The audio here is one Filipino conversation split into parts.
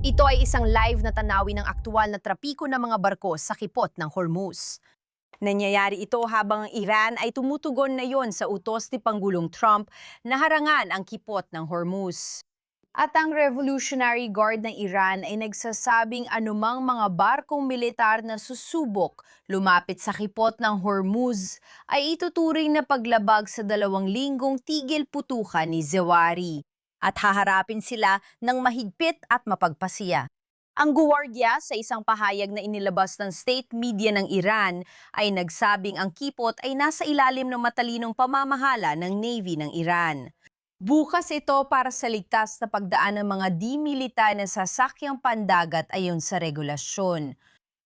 Ito ay isang live na tanawin ng aktwal na trapiko ng mga barko sa kipot ng Hormuz. Nangyayari ito habang ang Iran ay tumutugon na yon sa utos ni Pangulong Trump na harangan ang kipot ng Hormuz. At ang Revolutionary Guard ng Iran ay nagsasabing anumang mga barkong militar na susubok lumapit sa kipot ng Hormuz ay ituturing na paglabag sa 2 linggong tigil putukan ni Zawahiri at haharapin sila ng mahigpit at mapagpasiya. Ang guwardiya sa isang pahayag na inilabas ng state media ng Iran ay nagsabing ang kipot ay nasa ilalim ng matalinong pamamahala ng Navy ng Iran. Bukas ito para sa ligtas na pagdaan ng mga di-militar na sasakyang pandagat ayon sa regulasyon.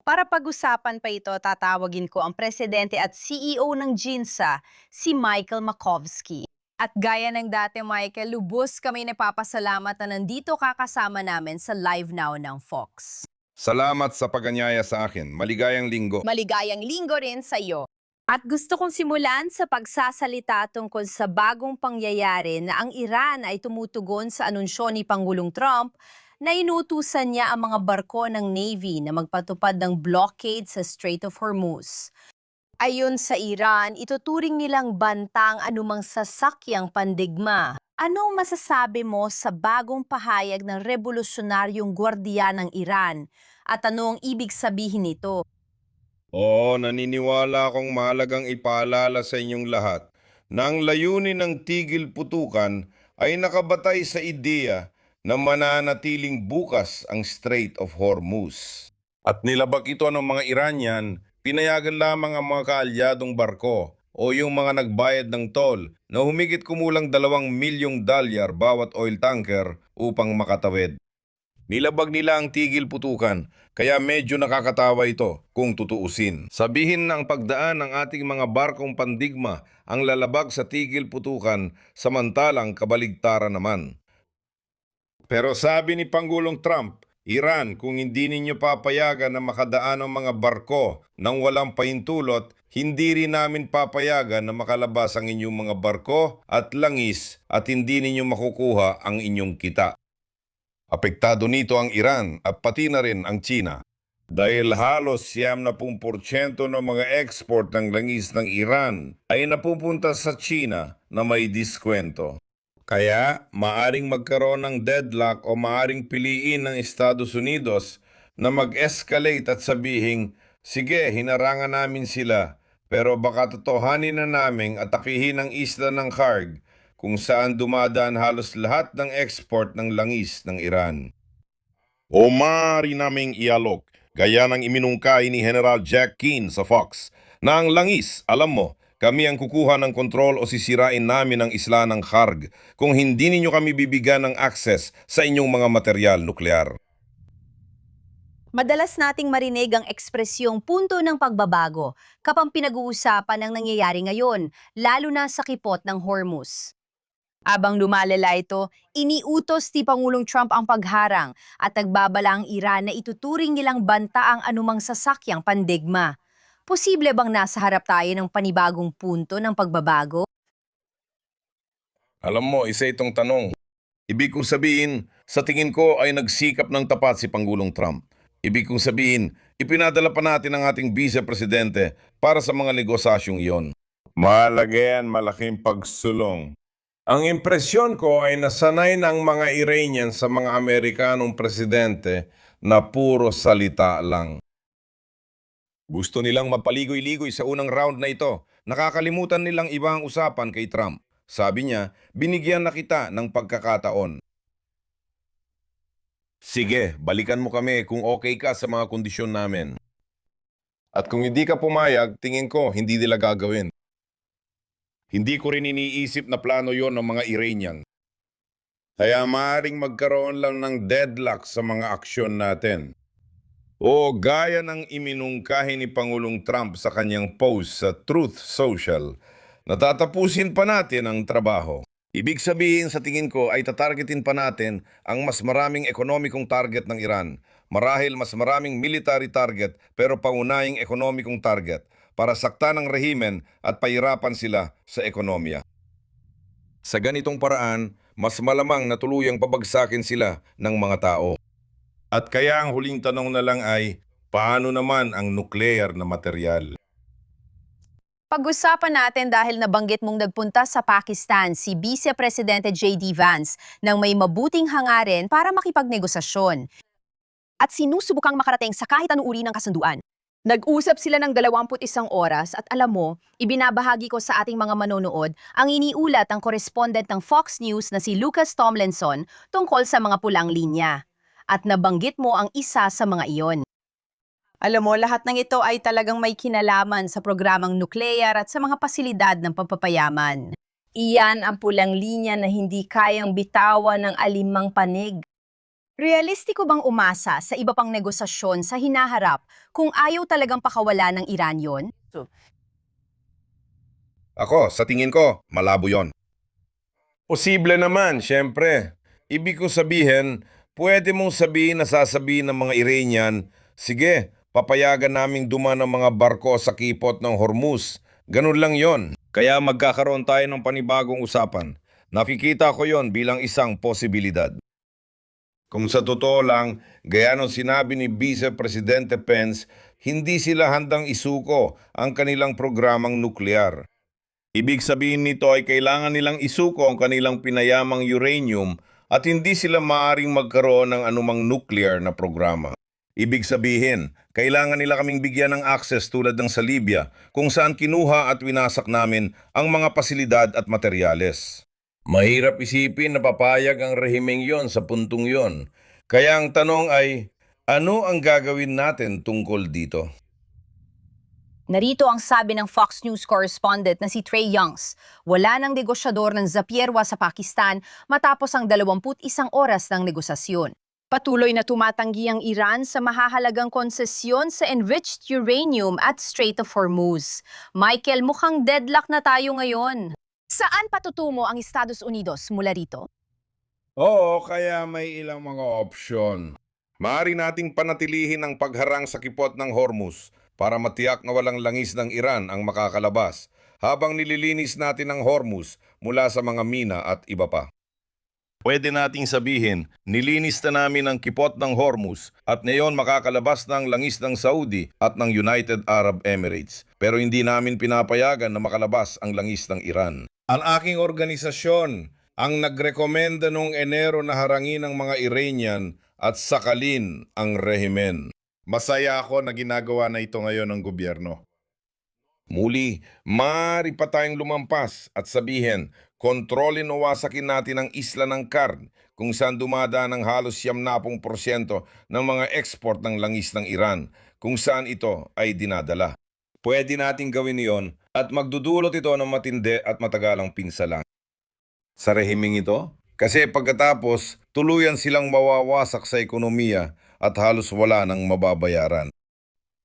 Para pag-usapan pa ito, tatawagin ko ang presidente at CEO ng GINSA, si Michael Makovsky. At gaya ng dati, Michael, lubos kami napapasalamat na nandito kakasama namin sa Live Now ng Fox. Salamat sa paganyaya sa akin. Maligayang linggo. Maligayang linggo rin sa iyo. At gusto kong simulan sa pagsasalita tungkol sa bagong pangyayari na ang Iran ay tumutugon sa anunsyo ni Pangulong Trump na inutusan niya ang mga barko ng Navy na magpatupad ng blockade sa Strait of Hormuz. Ayon sa Iran, ituturing nilang bantang anumang sasakyang pandigma. Anong masasabi mo sa bagong pahayag ng revolusyonaryong gwardiya ng Iran? At ano ang ibig sabihin nito? Oo, naniniwala akong mahalagang ipaalala sa inyong lahat na ang layunin ng tigil putukan ay nakabatay sa ideya na mananatiling bukas ang Strait of Hormuz. At nilabag ito ng mga Iranian, pinayagan lamang ang mga kaalyadong barko o yung mga nagbayad ng toll na humigit kumulang $2 milyong bawat oil tanker upang makatawid. Nilabag nila ang tigil putukan, kaya medyo nakakatawa ito kung tutuusin. Sabihin na ang pagdaan ng ating mga barkong pandigma ang lalabag sa tigil putukan, samantalang kabaligtaran naman. Pero sabi ni Pangulong Trump, Iran, kung hindi ninyo papayagan na makadaan ang mga barko nang walang pahintulot, hindi rin namin papayagan na makalabas ang inyong mga barko at langis at hindi ninyo makukuha ang inyong kita. Apektado nito ang Iran at pati na rin ang China. Dahil halos 70% ng mga export ng langis ng Iran ay napupunta sa China na may diskwento. Kaya maaring magkaroon ng deadlock o maaring piliin ng Estados Unidos na mag-escalate at sabihing, sige, hinarangan namin sila, pero baka totohanin na naming atakihin ang isla ng Kharg kung saan dumadaan halos lahat ng export ng langis ng Iran. O maaari naming ialok, gaya ng iminungkay ni General Jack Keane sa Fox, na ang langis, alam mo, kami ang kukuha ng kontrol o sisirain namin ang isla ng Kharg kung hindi ninyo kami bibigyan ng access sa inyong mga materyal nuklear. Madalas nating marinig ang ekspresyong punto ng pagbabago kapag pinag-uusapan ang nangyayari ngayon, lalo na sa kipot ng Hormuz. Abang lumalala ito, iniutos ni Pangulong Trump ang pagharang at nagbabala ang Iran na ituturing nilang banta ang anumang sasakyang pandigma. Posible bang nasa harap tayo ng panibagong punto ng pagbabago? Alam mo, isa itong tanong. Ibig kong sabihin, sa tingin ko ay nagsikap ng tapat si Pangulong Trump. Ibig kong sabihin, ipinadala pa natin ang ating vice-presidente para sa mga negosasyong iyon. Mahalaga yan, malaking pagsulong. Ang impresyon ko ay nasanay ng mga Iranian sa mga Amerikanong presidente na puro salita lang. Gusto nilang mapaligoy-ligoy sa unang round na ito. Nakakalimutan nilang iba ang usapan kay Trump. Sabi niya, binigyan na kita ng pagkakataon. Sige, balikan mo kami kung okay ka sa mga kondisyon namin. At kung hindi ka pumayag, tingin ko hindi nila gagawin. Hindi ko rin iniisip na plano yon ng mga Iranian. Kaya maaaring magkaroon lang ng deadlock sa mga aksyon natin. O gaya ng iminungkahi ni Pangulong Trump sa kanyang post sa Truth Social, natatapusin pa natin ang trabaho. Ibig sabihin sa tingin ko ay tatargetin pa natin ang mas maraming ekonomikong target ng Iran. Marahil mas maraming military target pero paunahing ekonomikong target para saktan ang rehimen at pahirapan sila sa ekonomiya. Sa ganitong paraan, mas malamang na tuluyang pabagsakin sila ng mga tao. At kaya ang huling tanong na lang ay, paano naman ang nuclear na materyal? Pag-usapan natin dahil nabanggit mong nagpunta sa Pakistan si Vice Presidente J.D. Vance nang may mabuting hangarin para makipagnegosasyon at sinusubukang makarating sa kahit anong uri ng kasunduan. Nag-usap sila ng 21 oras at alam mo, ibinabahagi ko sa ating mga manonood ang iniulat ng correspondent ng Fox News na si Lucas Tomlinson tungkol sa mga pulang linya. At nabanggit mo ang isa sa mga iyon. Alam mo, lahat ng ito ay talagang may kinalaman sa programang nuklear at sa mga pasilidad ng pagpapayaman. Iyan ang pulang linya na hindi kayang bitawan ng alimang panig. Realistiko bang umasa sa iba pang negosasyon sa hinaharap kung ayaw talagang pakawala ng Iran yon? Ako, sa tingin ko, malabo yon. Posible naman, syempre. Ibig ko sabihin, pwede mong sabihin na sasabihin ng mga Iranian, sige, papayagan naming duman ng mga barko sa kipot ng Hormuz. Ganun lang yon. Kaya magkakaroon tayo ng panibagong usapan. Nakikita ko yon bilang isang posibilidad. Kung sa totoo lang, gaya ng sinabi ni Vice Presidente Pence, hindi sila handang isuko ang kanilang programang nuklear. Ibig sabihin nito ay kailangan nilang isuko ang kanilang pinayamang uranium at hindi sila maaring magkaroon ng anumang nuclear na programa. Ibig sabihin, kailangan nila kaming bigyan ng access tulad ng sa Libya kung saan kinuha at winasak namin ang mga pasilidad at materyales. Mahirap isipin na papayag ang rehimeng yon sa puntong yon. Kaya ang tanong ay, ano ang gagawin natin tungkol dito? Narito ang sabi ng Fox News correspondent na si Trey Youngs. Wala ng negosyador ng Zapierwa sa Pakistan matapos ang 21 oras ng negosasyon. Patuloy na tumatanggi ang Iran sa mahahalagang konsesyon sa enriched uranium at Strait of Hormuz. Michael, mukhang deadlock na tayo ngayon. Saan patutungo ang Estados Unidos mula rito? Oo, kaya may ilang mga opsyon. Maaari nating panatilihin ang pagharang sa kipot ng Hormuz para matiyak na walang langis ng Iran ang makakalabas habang nililinis natin ang Hormuz mula sa mga mina at iba pa. Pwede nating sabihin, nilinis na namin ang kipot ng Hormuz at ngayon makakalabas ng langis ng Saudi at ng United Arab Emirates. Pero hindi namin pinapayagan na makalabas ang langis ng Iran. Ang aking organisasyon ang nagrekomenda noong Enero na harangin ang mga Iranian at sakalin ang rehimen. Masaya ako na ginagawa na ito ngayon ng gobyerno. Muli, maaari pa tayong lumampas at sabihin, kontrolin o wasakin natin ang isla ng Karn kung saan dumadaan ng halos 70% ng mga export ng langis ng Iran kung saan ito ay dinadala. Pwede nating gawin iyon at magdudulot ito ng matindi at matagalang pinsala sa rehimeng ito. Kasi pagkatapos, tuluyan silang mawawasak sa ekonomiya at halos wala nang mababayaran.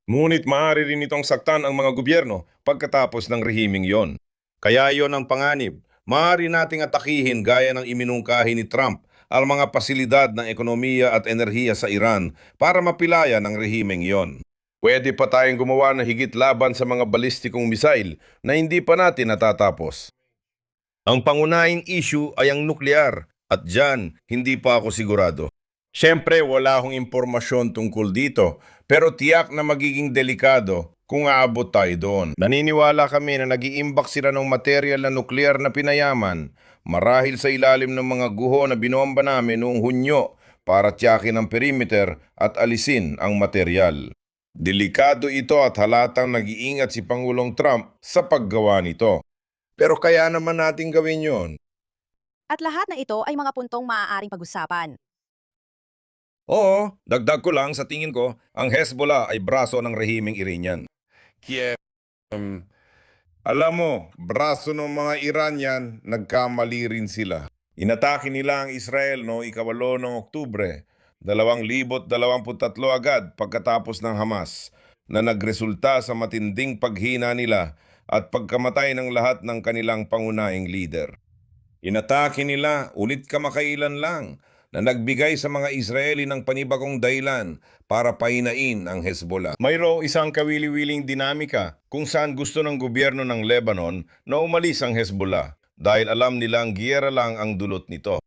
Ngunit maaari rin itong saktan ang mga gobyerno pagkatapos ng rehimeng yon. Kaya yon ang panganib. Maaari nating atakihin gaya ng iminungkahi ni Trump ang mga pasilidad ng ekonomiya at enerhiya sa Iran para mapilayan ang rehimeng yon. Pwede pa tayong gumawa ng higit laban sa mga balistikong misail na hindi pa natin natatapos. Ang pangunahing issue ay ang nuklear at dyan hindi pa ako sigurado. Siyempre wala akong impormasyon tungkol dito pero tiyak na magiging delikado kung aabot tayo doon. Naniniwala kami na nag-iimbak sila ng material na nuklear na pinayaman marahil sa ilalim ng mga guho na binomba namin noong Hunyo para tiyakin ang perimeter at alisin ang material. Delikado ito at halatang nag-iingat si Pangulong Trump sa paggawa nito. Pero kaya naman natin gawin yon. At lahat na ito ay mga puntong maaaring pag-usapan. Oo, dagdag ko lang sa tingin ko, ang Hezbollah ay braso ng rehimeng Iranian. Kiev, alam mo, braso ng mga Iranian, nagkamali rin sila. Inatake nila ang Israel noong 8 ng Oktubre, 2023 agad pagkatapos ng Hamas, na nagresulta sa matinding paghina nila at pagkamatay ng lahat ng kanilang pangunahing leader. Inatake nila, ulit kamakailan lang, na nagbigay sa mga Israeli ng panibagong dahilan para pahinain ang Hezbollah. Mayroong isang kawili-wiling dinamika kung saan gusto ng gobyerno ng Lebanon na umalis ang Hezbollah dahil alam nilang giyera lang ang dulot nito.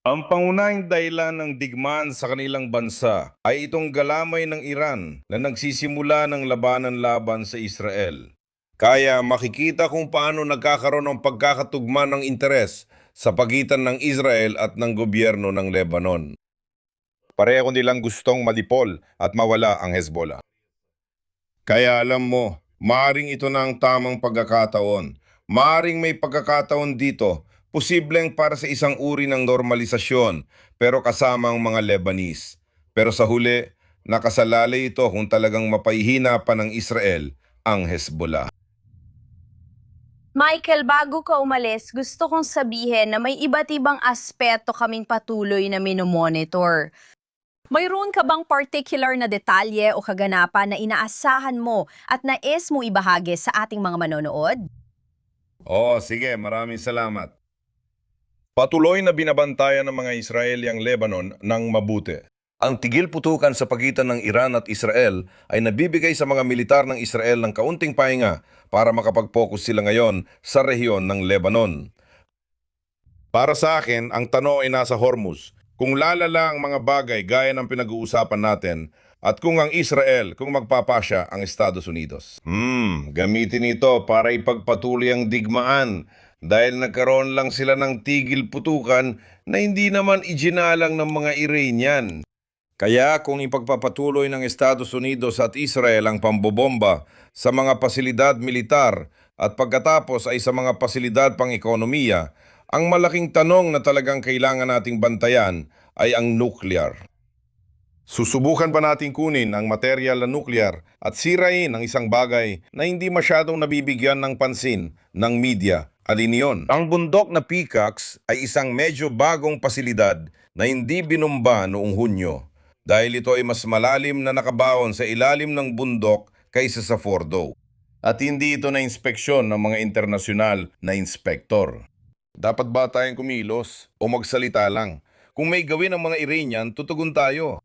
Ang pangunahing dahilan ng digmaan sa kanilang bansa ay itong galamay ng Iran na nagsisimula ng labanan laban sa Israel. Kaya makikita kung paano nagkakaroon ng pagkakatugma ng interes sa pagitan ng Israel at ng gobyerno ng Lebanon. Pareho nilang gustong malipol at mawala ang Hezbollah. Kaya alam mo, maaring ito na ang tamang pagkakataon. Maaring may pagkakataon dito, posibleng para sa isang uri ng normalisasyon, pero kasama ang mga Lebanese. Pero sa huli, nakasalalay ito kung talagang mapahihina pa ng Israel ang Hezbollah. Michael, bago ka umalis, gusto kong sabihin na may iba't ibang aspeto kaming patuloy na minomonitor. Mayroon ka bang particular na detalye o kaganapan na inaasahan mo at nais mo ibahagi sa ating mga manonood? Oo, sige, maraming salamat. Patuloy na binabantayan ng mga Israeli ang Lebanon ng mabuti. Ang tigil putukan sa pagitan ng Iran at Israel ay nabibigay sa mga militar ng Israel ng kaunting pahinga para makapag-focus sila ngayon sa rehiyon ng Lebanon. Para sa akin, ang tanong ay nasa Hormuz. Kung lalala ang mga bagay gaya ng pinag-uusapan natin at kung ang Israel, kung magpapasya ang Estados Unidos. Gamitin ito para ipagpatuloy ang digmaan dahil nagkaroon lang sila ng tigil putukan na hindi naman iginalang ng mga Iranian. Kaya kung ipagpapatuloy ng Estados Unidos at Israel ang pambobomba sa mga pasilidad militar at pagkatapos ay sa mga pasilidad pang-ekonomiya, ang malaking tanong na talagang kailangan nating bantayan ay ang nuclear. Susubukan pa nating kunin ang materyal na nuclear at sirain ang isang bagay na hindi masyadong nabibigyan ng pansin ng media. Alin yun? Ang bundok na Peacocks ay isang medyo bagong pasilidad na hindi binomba noong Hunyo dahil ito ay mas malalim na nakabaon sa ilalim ng bundok kaysa sa Fordo. At hindi ito na inspeksyon ng mga internasyonal na inspektor. Dapat ba tayong kumilos o magsalita lang? Kung may gawin ang mga Iranian, tutugon tayo.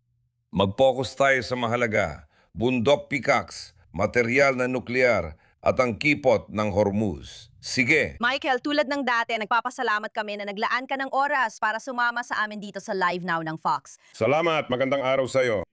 Mag-focus tayo sa mahalaga, bundok Peacocks, materyal na nuklear at ang kipot ng Hormuz. Sige! Michael, tulad ng dati, nagpapasalamat kami na naglaan ka ng oras para sumama sa amin dito sa Live Now ng Fox. Salamat, magandang araw sa'yo.